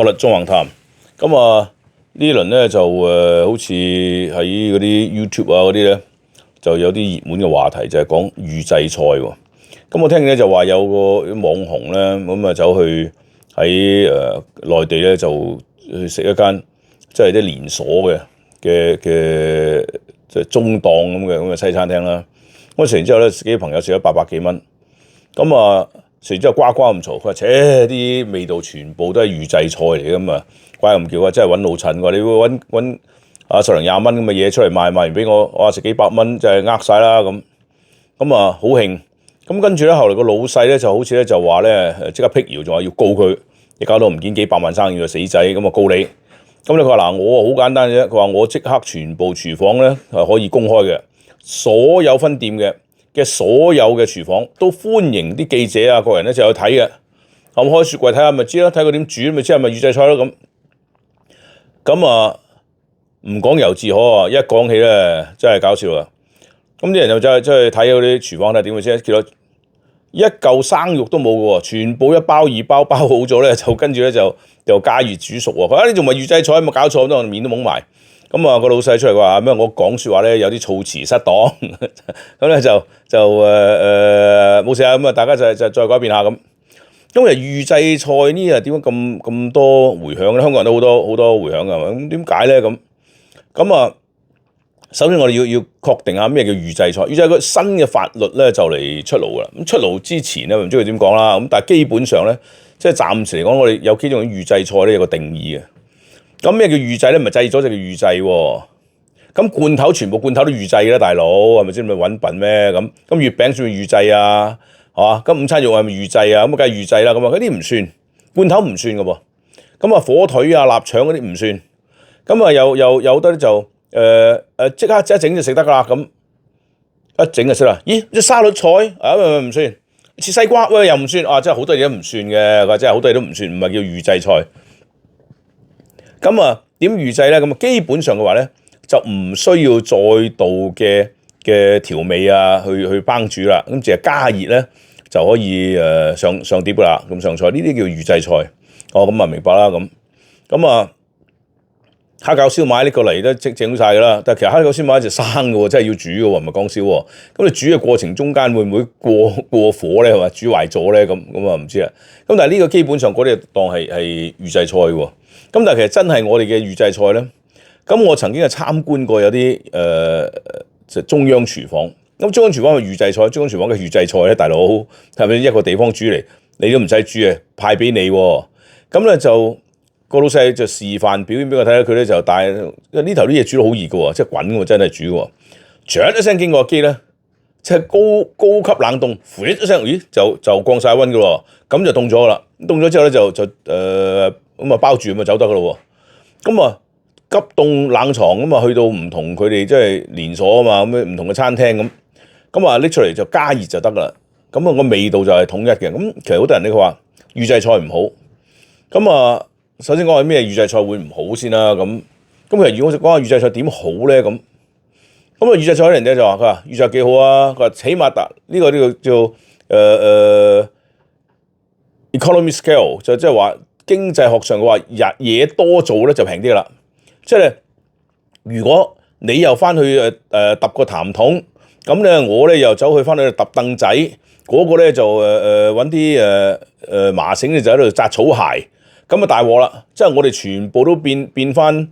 法律縱橫談，咁啊呢輪咧就好似喺嗰啲 YouTube 啊嗰啲咧，就有啲熱門嘅話題就係講預製菜喎。咁我聽咧就話有個網紅咧，咁啊走去喺內地咧就去食一間即係啲連鎖嘅即係中檔咁嘅西餐廳啦。咁食完之後咧，幾個朋友食咗800幾蚊，咁啊食完之後呱呱咁嘈，佢話：啲味道全部都係預製菜嚟㗎嘛，怪唔叫啊！真係揾老襯㗎，你會揾10零20蚊咁嘅嘢出嚟賣完俾我，我話食幾百蚊就係呃晒啦咁。咁啊好興，咁跟住咧後來個老細咧就好似咧就話咧即刻辟謠，仲話要告佢，你搞到唔見幾百萬生意啊死仔，咁啊告你。咁佢話嗱，我好簡單嘅啫，佢話我即刻全部廚房咧係可以公開嘅，所有分店嘅所有嘅廚房都歡迎啲記者啊個人咧就去睇嘅，咁開雪櫃睇下咪知咯，睇佢點煮咪知係咪預製菜咯咁。咁啊唔講猶自可啊，一講起咧真係搞笑啊！咁啲人就真係睇嗰啲廚房睇點嘅先，見到一嚿生肉都冇嘅喎，全部一包二包包好咗咧，就跟住咧就加熱煮熟喎。佢話你仲咪預製菜，冇搞錯，咁面都懵埋。咁啊個老細出嚟話咩？我講説話咧有啲措辭失當，咁咧就冇事啊。咁啊大家就再改變下咁。因為預製菜呢啊點解咁多迴響咧？香港人都好多迴響㗎，咁點解咧咁啊？首先我哋要確定下咩叫預製菜。預製個新嘅法律咧就嚟出爐㗎啦。咁出爐之前咧唔知佢點講啦。咁但係基本上咧，即係暫時嚟講，我哋有幾種預製菜咧有個定義嘅。咁咩叫預製咧？唔係製咗就叫預製喎。咁罐頭全部罐頭都預製啦，大佬係咪先？咪揾笨咩咁？咁月餅算唔預製啊？係嘛？咁午餐肉係咪預製啊？咁梗係預製啦。咁啊嗰啲唔算，罐頭唔算嘅噃。咁啊火腿啊臘腸嗰啲唔算。咁啊有得就即刻一整就食得㗎啦。咁一整就識啦。咦？啲沙律菜啊唔算，切西瓜喂又唔算啊！真係好多嘢都唔算嘅，真係好多嘢都唔算，唔係叫預製菜。咁啊點預製咧？咁啊基本上嘅話咧，就唔需要再度嘅調味啊，去烹煮啦。咁淨係加熱咧就可以上碟㗎啦。咁上菜呢啲叫預製菜。哦，咁啊明白啦咁啊蝦餃燒賣呢個嚟都即整晒㗎啦。但係其實蝦餃燒賣一隻生嘅喎，真係要煮嘅喎，唔係講笑喎。咁你煮嘅過程中間會唔會過火咧？係嘛，煮壞咗咧？咁啊唔知啊。咁但係呢個基本上嗰啲當係預製菜喎。咁但係其實真係我哋嘅預製菜咧，咁我曾經係參觀過有啲中央廚房。咁中央廚房嘅預製菜，中央廚房嘅預製菜咧，大佬係咪一個地方煮嚟，你都唔使煮啊，派俾你喎。咁咧就個老細就示範表演俾我睇，佢咧就帶，因為呢頭啲嘢煮得好熱嘅喎，即係滾嘅喎，真係煮嘅喎。唰一聲經過個機咧，即係高級冷凍，呼一聲，咦就降晒溫嘅喎，咁就凍咗啦。凍咗之後咧就咁啊包住咁啊走得嘅咯喎。咁啊急凍冷藏咁啊去到唔同佢哋即係連鎖啊嘛，咁唔同嘅餐廳咁啊拎出嚟就加熱就得啦。咁啊個味道就係統一嘅。咁其實好多人咧佢話預製菜唔好。咁啊首先講下咩預製菜會唔好先啦。咁其實如果我講下預製菜點好咧咁啊預製菜人哋就話佢話預製幾好啊。佢話起碼呢個叫economy scale 就即係話經濟學上嘅話嘢多做咧就平啲啦。即係如果你又翻去揼個痰筒，咁咧我咧又走去翻去揼凳仔，嗰個咧就揾啲麻繩咧就喺度紮草鞋，咁啊大鑊啦！即係我哋全部都變翻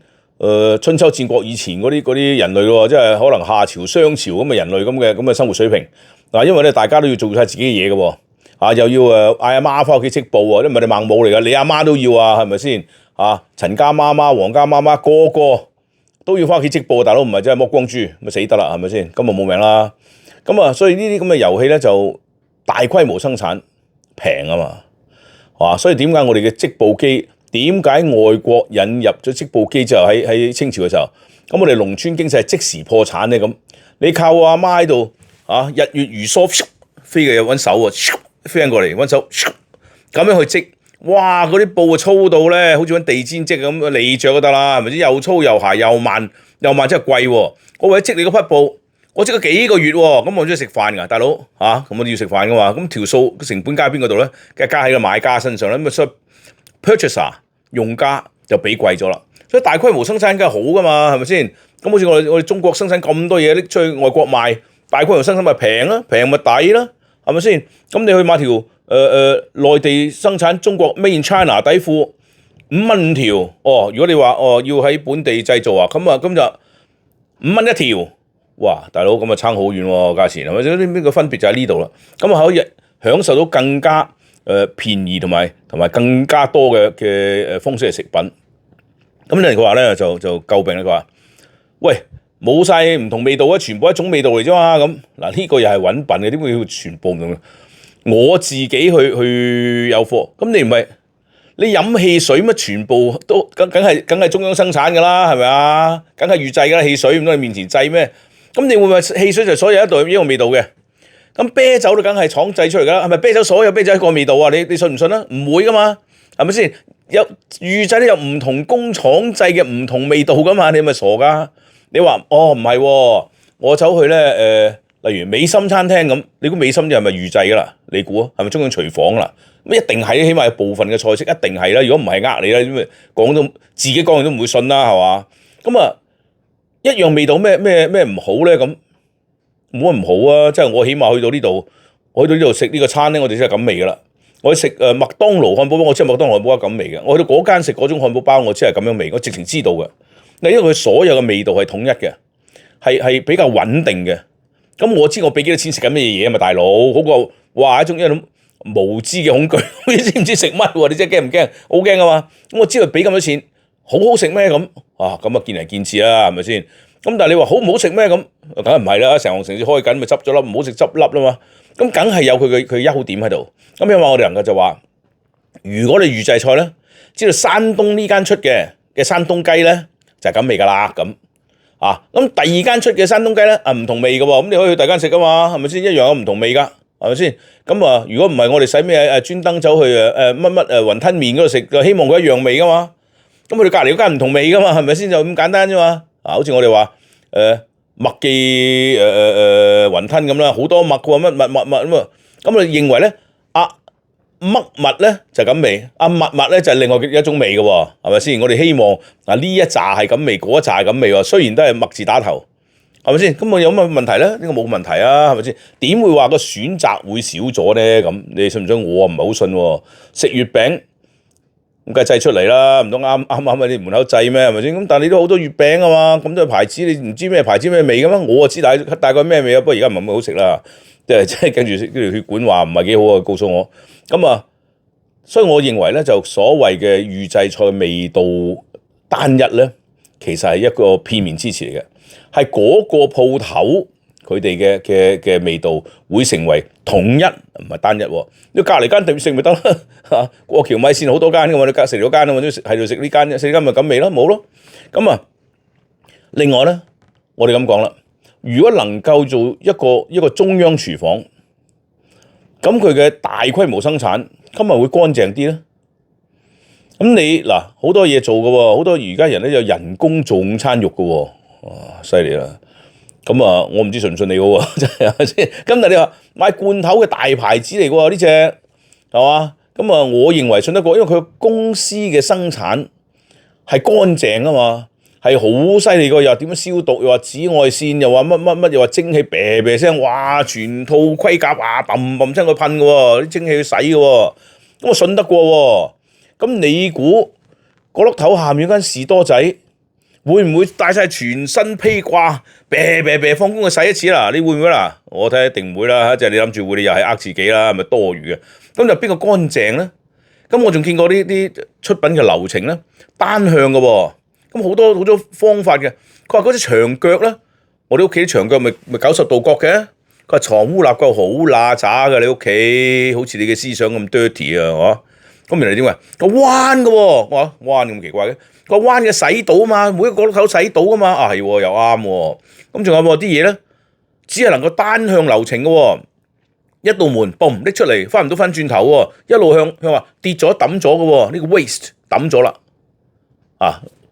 春秋戰國以前嗰啲人類喎，即係可能夏朝商朝咁嘅人類咁嘅生活水平嗱，因為咧大家都要做晒自己嘅嘢嘅喎，啊又要嗌阿媽翻屋企織布喎，都唔係你孟母嚟㗎，你阿媽都要啊，係咪先？啊，陳家媽媽、黃家媽媽，個個都要翻屋企織布，大佬唔係真係剝光豬，咪死得啦，係咪先？咁啊冇命啦。咁啊，所以呢啲咁嘅遊戲咧就大規模生產，平啊嘛，所以點解我哋嘅織布機？點解外國引入咗織布機之後喺清朝嘅時候，咁我哋農村經濟係即時破產咧？咁你靠我阿媽喺度日月如梭飛嘅，揾手喎，飛過嚟揾手咁樣去織。哇！嗰啲布啊粗到咧，好似揾地氈織咁，你着就得啦，係咪先？又粗又鞋又慢真係貴喎！我為咗織你嗰匹布，我織咗幾個月喎，咁我中意食飯㗎，大佬咁我都要食飯㗎嘛，咁條數成本加喺邊個度咧？梗係加喺個買家身上啦。咁所以 purchaser 用家就俾貴咗啦。所以大規模生產梗係好噶嘛，係咪先？咁好似我哋中國生產咁多嘢拎出去外國賣，大規模生產咪平啦，平咪抵啦，係咪先？咁你去買條內地生產中國 Made in China 底褲5蚊5條，如果你話要喺本地製造啊，咁就5蚊1條，哇！大佬咁差好遠喎價錢，係咪先？呢個分別就喺呢度啦。咁可以享受到更加便宜同埋更加多嘅豐盛嘅食品。咁人哋話咧就詬病啦，佢話：喂，冇晒唔同味道啊，全部一種味道嚟啫嘛。咁嗱呢個又係揾笨嘅，點會要全部唔同？我自己去有貨，咁你唔係你飲汽水乜？全部都梗係中央生產㗎啦，係咪啊？梗係預製㗎啦，汽水唔通你面前製咩？咁你會唔會汽水就所有一個味道嘅？咁啤酒都梗係廠製出嚟㗎啦，係咪啤酒所有啤酒一個味道啊？你信唔信啊？唔會㗎嘛，係咪先？有預製都有唔同工廠製嘅唔同味道㗎嘛，你係咪傻㗎？你話唔係喎，我走去咧例如美心餐廳咁，你估美心啲係咪預製㗎啦？你估啊，係咪中央廚房啦？咁一定係，起碼有部分嘅菜式一定係啦。如果唔係呃你啦，咁講到自己講都唔會信啦，係嘛？咁一樣味道咩唔好咧？咁冇乜唔好啊！即係我起碼去到呢度食呢個餐咧，我哋真係咁味㗎啦。我去食麥當勞漢堡包，我知麥當勞漢堡包咁味嘅。我去到嗰間食嗰種漢堡包，我知係咁樣味，我直情知道嘅。因為佢所有嘅味道係統一嘅，係比較穩定嘅。咁我知我俾幾多錢食緊咩嘢啊嘛，大佬嗰個哇一種無知嘅恐懼，你知唔知食乜喎？你真係驚唔驚？好驚啊嘛！咁我知道俾咁多錢，好好食咩咁？咁見仁見智啦，係咪先？咁但係你話好唔好食咩咁？梗係唔係啦！成行城市開緊咪執咗粒，唔好食執粒啦嘛。咁梗係有佢優點喺度。咁因為我哋能夠就話，如果你預製菜咧，知道山東呢間出嘅山東雞咧就係咁味㗎啦咁。咁第二間出嘅山東雞咧唔同味嘅喎，咁你可以去第二間食㗎嘛，係咪先？一樣有唔同味㗎，係咪先？咁如果唔係我哋使咩專登走去乜雲吞麵嗰度食，就希望佢一樣味㗎嘛。咁佢哋隔離嗰間唔同味㗎嘛，係咪先？就咁簡單啫嘛。好似我哋話麥記雲吞咁啦，好多麥嘅喎，乜咁啊。咁我認為咧乜物咧就咁味，物咧就係另外一種味嘅喎，係咪先？我哋希望呢一紮係咁味，嗰一紮係咁味喎。雖然都係麥字打頭，係咪先？咁我有乜問題咧？呢個冇問題啊，係咪先？點會話個選擇會少咗咧？咁你信唔信？我唔係好信喎。食月餅咁梗係製出嚟啦，唔通啱喺你門口製咩？係咪先？咁但係你都好多月餅啊嘛，咁多牌子你唔知咩牌子咩味嘅咩？我知大概咩味啊，不過而家唔係咁好食啦。即係跟住呢條血管話唔係幾好啊，告訴我。咁所以我認為咧，就所謂嘅預製菜味道單一咧，其實係一個片面之詞嚟嘅，係嗰個鋪頭佢哋嘅味道會成為統一，唔係單一喎。你隔離間店食咪得啦，過橋米線好多間㗎嘛，你隔食咗間啊，我都喺度食呢間，食呢間咪咁味咯，冇咯。咁另外咧，我哋咁講啦，如果能夠做一個中央廚房，咁佢嘅大規模生產，今日會乾淨啲咧。咁你嗱好多嘢做嘅喎，好多而家人咧有人工做午餐肉嘅喎，哇犀利啦！咁我唔知信唔信你嘅喎，真係先。咁但係你話買罐頭嘅大牌子嚟嘅喎，呢隻係嘛？咁我認為信得過，因為佢公司嘅生產係乾淨啊嘛，係好犀利嘅，又點樣消毒，又話紫外線，又話乜，又話蒸氣啤啤聲，哇！全套盔甲砰砰聲去噴嘅喎，啲蒸氣去洗嘅喎，咁我信得過喎。咁你估嗰粒頭下面嗰間士多仔會唔會帶晒全身披掛，啤放工去洗一次啦？你會唔會啦？我睇一定唔會啦，即係你諗住會，你又係呃自己啦，係咪多餘嘅？咁就邊個乾淨咧？咁我仲見過呢啲出品嘅流程咧，單向嘅喎。咁好多方法嘅。佢話嗰啲牆腳咧，我哋屋企啲牆腳咪90度角嘅。佢話藏污納垢好乸渣嘅，你屋企好似你嘅思想咁 dirty 啊，係嘛？咁原來點解？個彎嘅喎，我話彎咁奇怪嘅，個彎嘅洗到啊嘛，每一個角落頭洗到啊嘛，係又啱喎。咁仲有啲嘢咧，只係能夠單向流程嘅喎，一道門嘣拎出嚟，翻唔到翻轉頭喎，一路向話跌咗抌咗嘅喎，呢個 waste 抌咗啦，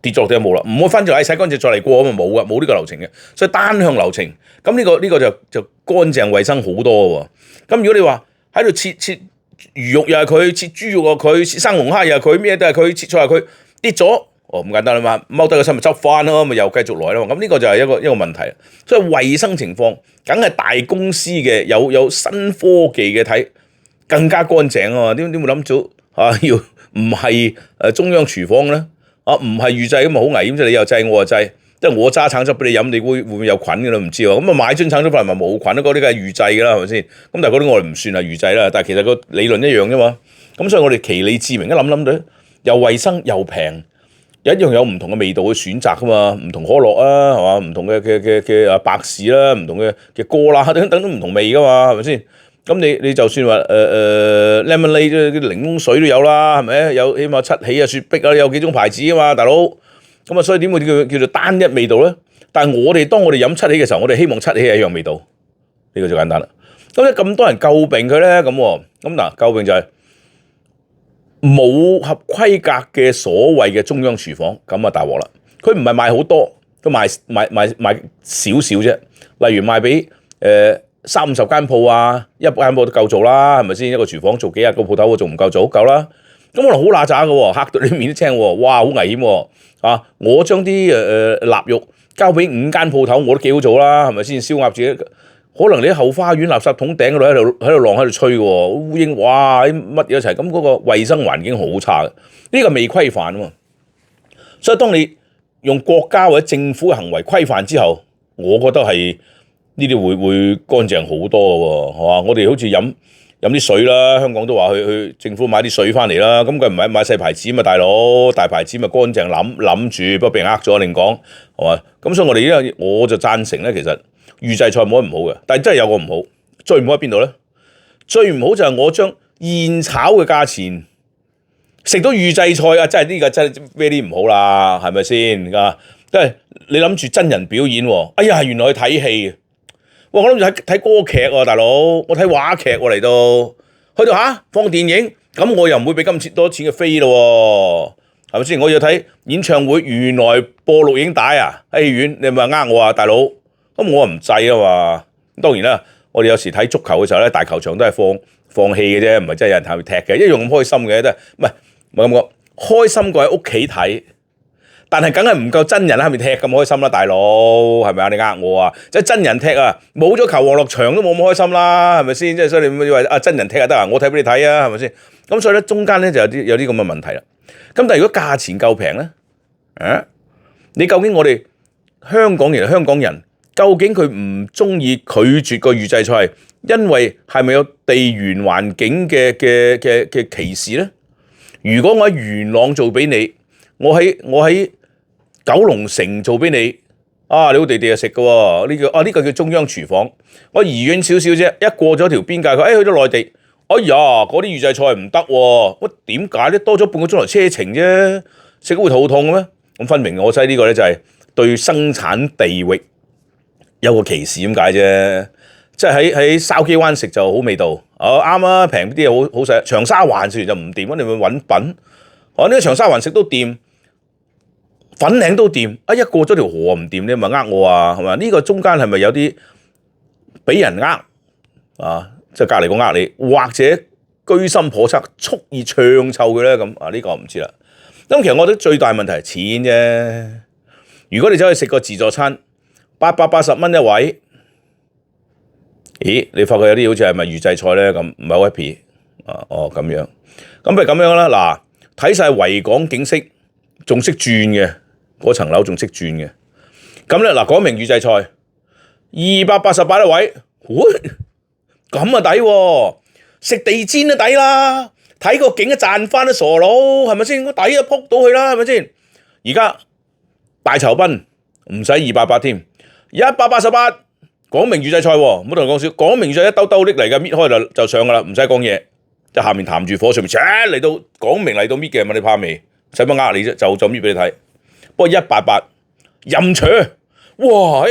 跌咗就冇啦，唔會翻轉嚟洗乾淨再嚟過啊嘛，冇嘅，冇呢個流程嘅，所以單向流程，咁呢個就乾淨衞生好多喎。咁如果你話喺度切魚肉又係佢，切豬肉又係佢，切生龍蝦又係佢，咩都係佢，切菜又係佢，跌咗，咁簡單啦嘛，踎低個身咪執翻咯，咪又繼續來咯。咁呢個就係一個問題。所以衞生情況梗係大公司嘅有新科技嘅睇更加乾淨啊嘛。點會諗到要唔係中央廚房咧？唔係預製咁啊，好危險啫！你又製我又製。即係我揸橙汁俾你飲，你會唔會有菌㗎啦？唔知喎。咁啊買樽橙汁翻嚟咪冇菌咯，嗰啲梗係預製㗎啦，係咪先？咁但係嗰啲我哋唔算係預製啦。但係其實個理論一樣啫嘛。咁所以我哋其利自明，一諗到又衞生又平，一樣有唔同嘅味道去選擇㗎嘛。唔同可樂啊，係嘛？唔同嘅百事啦，唔同嘅歌啦，等等都唔同味㗎嘛，係咪先？咁你就算話lemonade 啲檸檬水都有啦，係咪？有起碼七喜啊、雪碧啊，有幾種牌子㗎嘛，大佬。咁啊，所以點會叫做單一味道咧？但係當我哋飲七喜嘅時候，我哋希望七喜係一樣味道，呢個就簡單啦。咁咧咁多人詬病佢咧，咁嗱詬病就係冇合規格嘅所謂嘅中央廚房，咁啊大鑊啦！佢唔係賣好多，佢賣少少啫。例如賣俾30-50間鋪啊，100間鋪都夠做啦，係咪先？一個廚房做幾日個鋪頭，仲唔夠做？夠啦。咁可能好揦渣嘅喎，嚇到你面都青喎，哇，好危險喎！我將啲臘肉交俾5間鋪頭，我都幾好做啦，係咪先？燒鴨自己，可能你喺後花園垃圾桶頂嗰度喺度浪喺度吹嘅喎，烏蠅哇乜嘢一齊，咁嗰個衞生環境好差嘅，呢個未規範啊嘛。所以當你用國家或者政府嘅行為規範之後，我覺得係呢啲會乾淨好多嘅喎，係嘛？我哋好似飲啲水啦，香港都話去政府買啲水翻嚟啦，咁佢唔係買細牌子嘛，大佬大牌子咪乾淨諗住，不過俾人呃咗另講，係嘛？咁所以我就贊成咧，其實預製菜冇乜唔好嘅，但係真係有個唔好，最唔好喺邊度咧？最唔好就係我將現炒嘅價錢食到預製菜啊！真係呢個真係 very 唔好啦，係咪先？即係你諗住真人表演喎，哎呀，原來去睇戲。我諗住睇歌劇喎，大佬，我睇話劇喎嚟到，去到放電影，咁我又唔會俾咁多錢嘅飛咯，係咪先？我要睇演唱會，原來播錄影帶啊，喺戲院，你咪呃我啊，大佬，咁我唔制啊嘛。當然啦，我哋有時睇足球嘅時候咧，大球場都係放戲嘅啫，唔係真係有人睇佢踢嘅，一樣咁開心嘅，都係唔係咁講，開心過喺屋企睇。但係梗係唔夠真人喺後面踢咁開心啦，大佬係咪啊？你呃我啊？即係真人踢啊，冇咗球王落場都冇咁開心啦，係咪先？即係所以你話真人踢就得啊，我睇俾你睇啊，係咪先？咁所以咧中間咧就有啲咁嘅問題啦。咁但係如果價錢夠平咧，你究竟我哋香港人究竟佢唔中意拒絕個預製菜，因為係咪有地緣環境嘅歧視咧？如果我喺元朗做俾你，我喺九龍城做俾你，你好地地食嘅喎，呢個叫中央廚房。我移遠少少啫，一過咗條邊界，佢去咗內地，哎呀嗰啲預製菜唔得喎，我點解咧？多咗半個鐘頭車程啫，食會肚痛嘅咩？咁分明我睇呢個咧就係對生產地域有個歧視咁解啫。即係喺筲箕灣食就好味道，啱啊，平啲嘢好食。長沙灣食完就唔掂，你咪揾品。呢個長沙灣食都掂。粉嶺都掂，一過咗條河唔掂，你咪呃我啊，係嘛？呢個中間係咪有啲俾人即係隔離個呃你，或者居心叵測，蓄意唱臭佢咧？咁呢個我唔知啦。咁其實我覺得最大問題係錢啫。如果你走去食個自助餐，880蚊一位，咦？你發覺有啲好似係咪預製菜咧？咁唔係好 happy 咁樣。咁不如咁樣啦，嗱，睇晒維港景色，仲識轉嘅。嗰層樓仲識轉嘅，咁咧嗱，講明預製菜288一位，咁啊抵喎，食地氈都抵啦，睇個景都賺翻都傻佬，係咪先？我抵啊，撲到去啦，係咪先？而家大酬賓唔使288添，188，講明預製菜喎，唔好同人講笑，講明預製一兜兜拎嚟嘅，搣開就上噶啦，唔使講嘢，即係下面談住火，上面嚟到講明嚟到搣嘅，問你怕未？使乜呃你啫？就搣俾你睇。不過188任取，哇！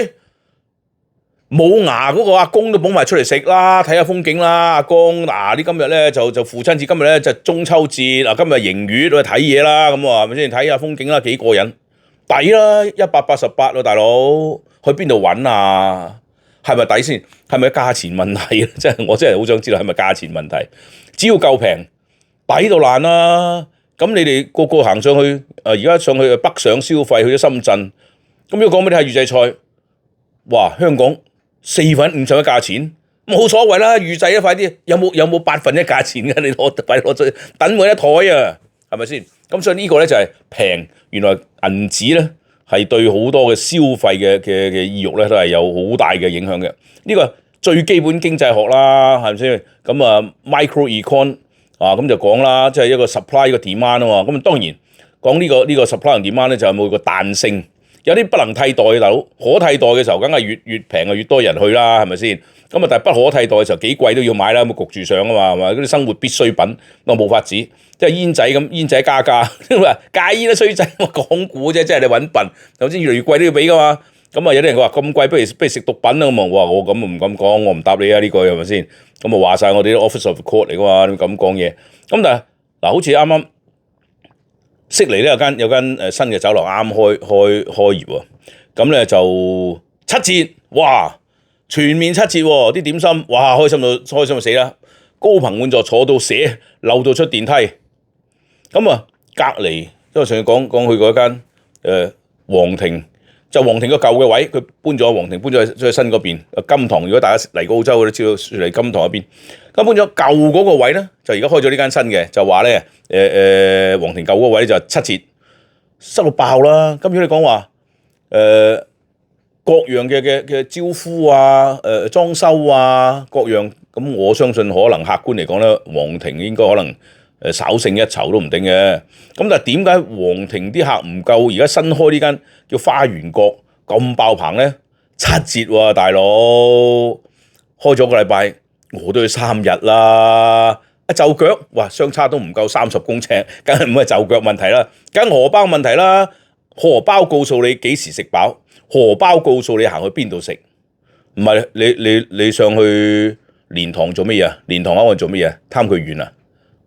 冇牙嗰個阿公都捧埋出嚟食啦，睇下風景啦，阿公你今日咧就父親節，今日咧就中秋節，今日迎月去睇嘢啦，咁係咪先？睇下風景啦，幾過癮，抵啦，188喎，大佬，去邊度揾啊？係咪抵先？係咪價錢問題？我真係好想知道係咪價錢問題？只要夠平，抵到爛啦。咁你哋個個行上去，而家上去北上消費，去咗深圳。咁如果講俾你睇預製菜，哇！香港4分50嘅價錢，冇所謂啦，預製啊，快啲！有冇8分一價錢嘅？你快攞出去，等我一台啊，係咪先？咁所以呢個咧就係平，原來銀紙咧係對好多嘅消費嘅意欲咧都係有好大嘅影響嘅。呢個最基本經濟學啦，係咪先？咁啊 micro econ 啊，咁就講啦，即係一個 supply 一個 demand 啊嘛。咁當然講呢個 supply 同 demand 咧就係冇個彈性。有啲不能替代嘅大佬，可替代嘅時候，梗係越平啊越多人去啦，係咪先？咁啊，但係不可替代嘅時候，幾貴都要買啦，咁焗住上啊嘛，係嘛？嗰啲生活必需品，咁啊冇法子，即係煙仔咁，煙仔加價，戒煙都衰仔，我講股啫，即係你揾笨，頭先越嚟越貴都要俾噶嘛。咁啊，有啲人話咁貴，不如食毒品啦咁啊！我咁唔敢講，我唔答你啊呢句係咪先？咁啊話晒我哋啲 Office of Court 嚟噶嘛，咁講嘢。咁但係嗱，好似啱啱。悉尼咧有間新嘅酒樓啱開業喎，咁咧就7折，哇！全面7折喎，啲點心，哇！開心到死啦，高朋滿座坐到瀉，漏到出電梯。咁啊，隔離，因為上次講去嗰間皇庭，就皇庭個舊嘅位，佢搬咗皇庭搬咗去新嗰邊，金堂。如果大家嚟過澳洲，都知道嚟金堂嗰邊。咁搬咗舊嗰個位咧，就而家開咗呢間新嘅，就話咧皇庭舊嗰個位就7折，塞到爆啦。咁如果你講話各樣嘅招呼啊、裝修啊各樣，咁我相信可能客觀嚟講咧，皇庭應該可能稍勝一籌都唔定嘅。咁但係點解皇庭啲客唔夠？而家新開呢間叫花園閣咁爆棚咧？7折喎，大佬，開咗個禮拜。我都要3日啦，就腳哇相差都唔夠30公尺，梗係唔係就腳問題啦，梗係荷包問題啦。荷包告訴你幾時食飽，荷包告訴你行去邊度食，唔係你上去蓮塘做乜嘢啊？蓮塘口岸做乜嘢？貪佢遠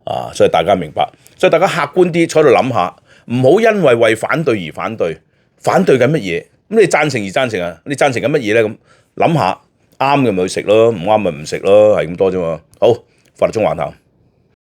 啊！所以大家明白，所以大家客觀啲坐喺度諗下，唔好因為反對而反對，反對緊乜嘢？咁你贊成而贊成啊？你贊成緊乜嘢咧？咁諗下。啱嘅咪去食咯，唔啱咪唔食咯，係咁多啫嘛。好，法律中環談。